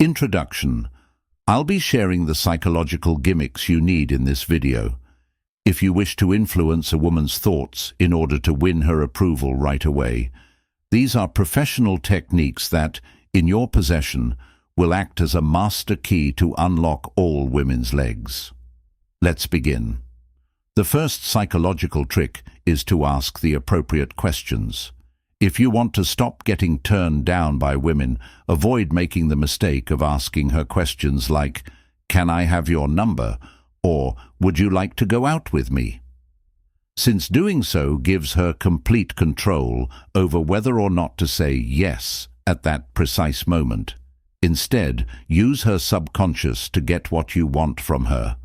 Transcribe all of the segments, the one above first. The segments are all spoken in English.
Introduction. I'll be sharing the psychological gimmicks you need in this video. If you wish to influence a woman's thoughts in order to win her approval right away, these are professional techniques that, in your possession, will act as a master key to unlock all women's legs. Let's begin. The first psychological trick is to ask the appropriate questions. If you want to stop getting turned down by women, avoid making the mistake of asking her questions like, "Can I have your number?" or "Would you like to go out with me?" Since doing so gives her complete control over whether or not to say yes at that precise moment. Instead, use her subconscious to get what you want from her.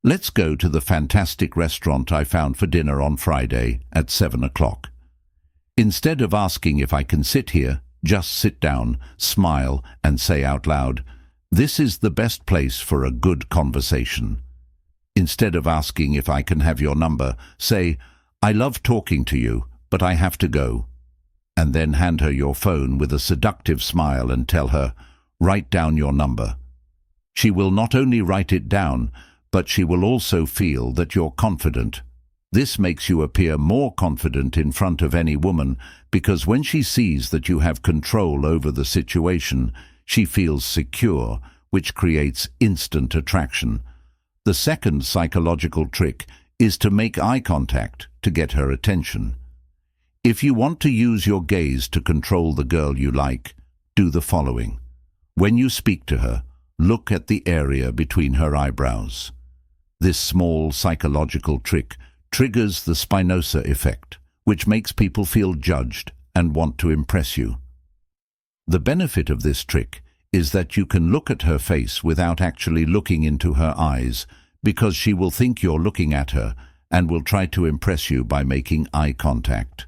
Let's go to the fantastic restaurant I found for dinner on Friday at 7 o'clock. Instead of asking if I can sit here, just sit down, smile, and say out loud, "This is the best place for a good conversation." Instead of asking if I can have your number, say, "I love talking to you, but I have to go." And then hand her your phone with a seductive smile and tell her, "Write down your number." She will not only write it down, but she will also feel that you're confident. This makes you appear more confident in front of any woman because when she sees that you have control over the situation, she feels secure, which creates instant attraction. The second psychological trick is to make eye contact to get her attention. If you want to use your gaze to control the girl you like, do the following. When you speak to her, look at the area between her eyebrows. This small psychological trick triggers the Spinoza effect, which makes people feel judged and want to impress you. The benefit of this trick is that you can look at her face without actually looking into her eyes, because she will think you're looking at her and will try to impress you by making eye contact.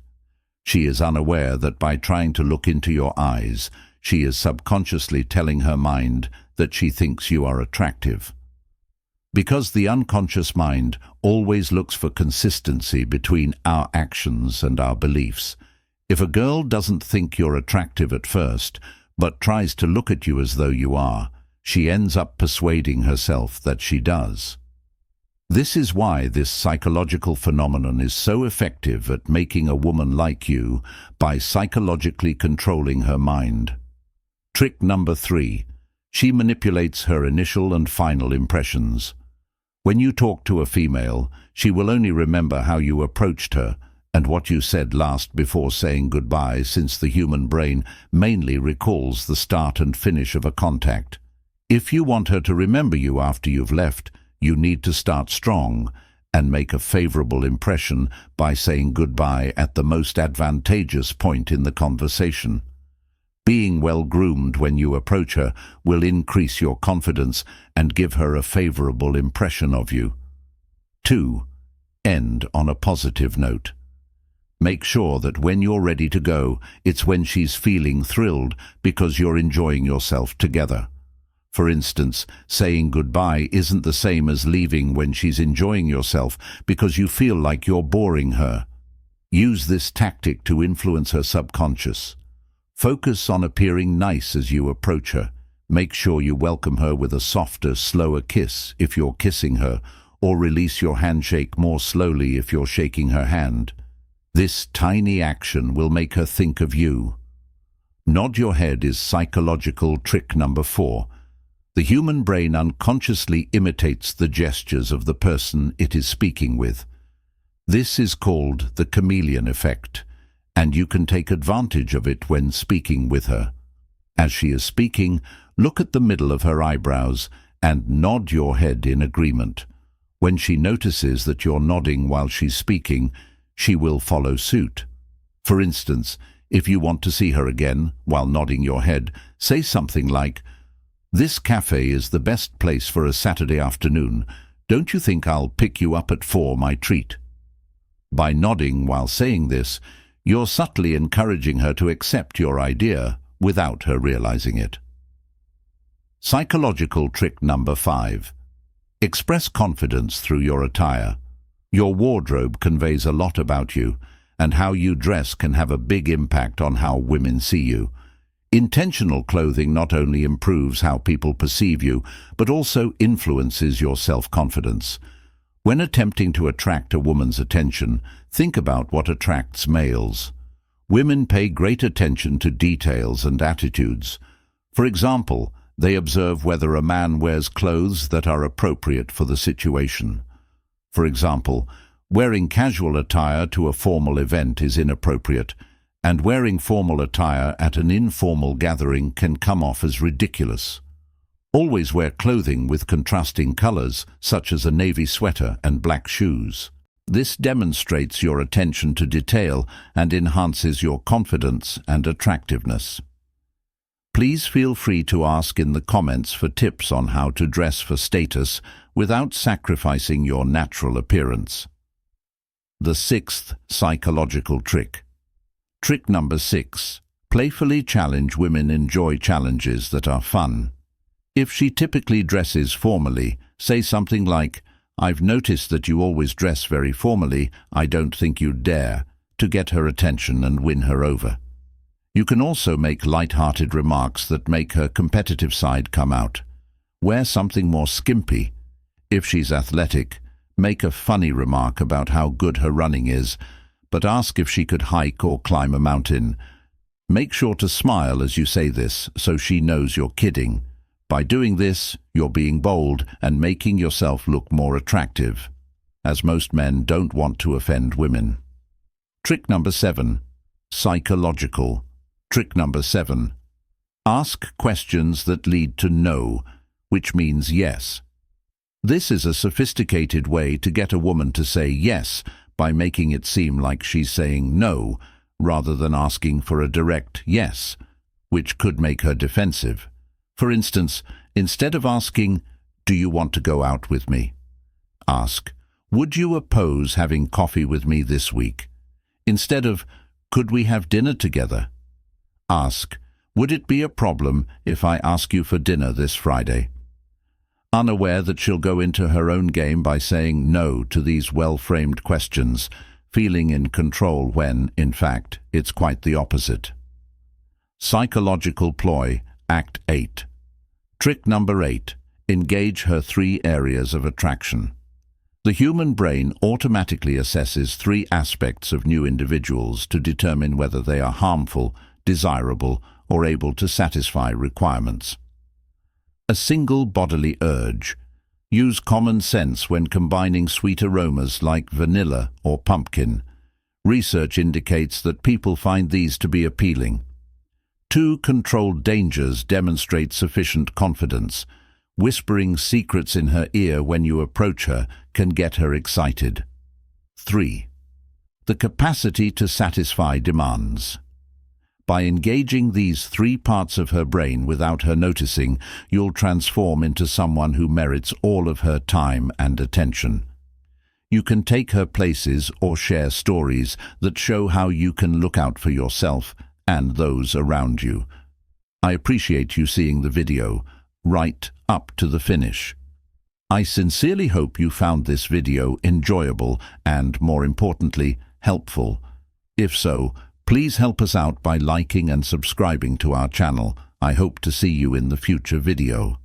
She is unaware that by trying to look into your eyes, she is subconsciously telling her mind that she thinks you are attractive. Because the unconscious mind always looks for consistency between our actions and our beliefs, if a girl doesn't think you're attractive at first, but tries to look at you as though you are, she ends up persuading herself that she does. This is why this psychological phenomenon is so effective at making a woman like you by psychologically controlling her mind. Trick number 3. She manipulates her initial and final impressions. When you talk to a female, she will only remember how you approached her and what you said last before saying goodbye, since the human brain mainly recalls the start and finish of a contact. If you want her to remember you after you've left, you need to start strong and make a favorable impression by saying goodbye at the most advantageous point in the conversation. Being well-groomed when you approach her will increase your confidence and give her a favorable impression of you. 2. End on a positive note. Make sure that when you're ready to go, it's when she's feeling thrilled because you're enjoying yourself together. For instance, saying goodbye isn't the same as leaving when she's enjoying yourself because you feel like you're boring her. Use this tactic to influence her subconscious. Focus on appearing nice as you approach her. Make sure you welcome her with a softer, slower kiss if you're kissing her, or release your handshake more slowly if you're shaking her hand. This tiny action will make her think of you. Nod your head is psychological trick number 4. The human brain unconsciously imitates the gestures of the person it is speaking with. This is called the chameleon effect, and you can take advantage of it when speaking with her. As she is speaking, look at the middle of her eyebrows and nod your head in agreement. When she notices that you're nodding while she's speaking, she will follow suit. For instance, if you want to see her again while nodding your head, say something like, "This cafe is the best place for a Saturday afternoon. Don't you think I'll pick you up at 4, my treat?" By nodding while saying this, you're subtly encouraging her to accept your idea without her realizing it. Psychological trick number 5. Express confidence through your attire. Your wardrobe conveys a lot about you, and how you dress can have a big impact on how women see you. Intentional clothing not only improves how people perceive you, but also influences your self-confidence. When attempting to attract a woman's attention, think about what attracts males. Women pay great attention to details and attitudes. For example, they observe whether a man wears clothes that are appropriate for the situation. For example, wearing casual attire to a formal event is inappropriate, and wearing formal attire at an informal gathering can come off as ridiculous. Always wear clothing with contrasting colors, such as a navy sweater and black shoes. This demonstrates your attention to detail and enhances your confidence and attractiveness. Please feel free to ask in the comments for tips on how to dress for status without sacrificing your natural appearance. The sixth psychological trick. Trick number 6. Playfully challenge women. Enjoy challenges that are fun. If she typically dresses formally, say something like, "I've noticed that you always dress very formally, I don't think you'd dare," to get her attention and win her over. You can also make light-hearted remarks that make her competitive side come out. Wear something more skimpy. If she's athletic, make a funny remark about how good her running is, but ask if she could hike or climb a mountain. Make sure to smile as you say this, so she knows you're kidding. By doing this, you're being bold and making yourself look more attractive, as most men don't want to offend women. Trick number 7. Psychological. Trick number 7. Ask questions that lead to no, which means yes. This is a sophisticated way to get a woman to say yes by making it seem like she's saying no, rather than asking for a direct yes, which could make her defensive. For instance, instead of asking, "Do you want to go out with me?" ask, "Would you oppose having coffee with me this week?" Instead of, "Could we have dinner together?" ask, "Would it be a problem if I ask you for dinner this Friday?" Unaware that she'll go into her own game by saying no to these well-framed questions, feeling in control when, in fact, it's quite the opposite. Psychological ploy, Act 8. Trick number 8. Engage her 3 areas of attraction. The human brain automatically assesses 3 aspects of new individuals to determine whether they are harmful, desirable, or able to satisfy requirements. A single bodily urge. Use common sense when combining sweet aromas like vanilla or pumpkin. Research indicates that people find these to be appealing. 2 controlled dangers demonstrate sufficient confidence. Whispering secrets in her ear when you approach her can get her excited. 3. The capacity to satisfy demands. By engaging these 3 parts of her brain without her noticing, you'll transform into someone who merits all of her time and attention. You can take her places or share stories that show how you can look out for yourself and those around you. I appreciate you seeing the video right up to the finish. I sincerely hope you found this video enjoyable and, more importantly, helpful. If so, please help us out by liking and subscribing to our channel. I hope to see you in the future video.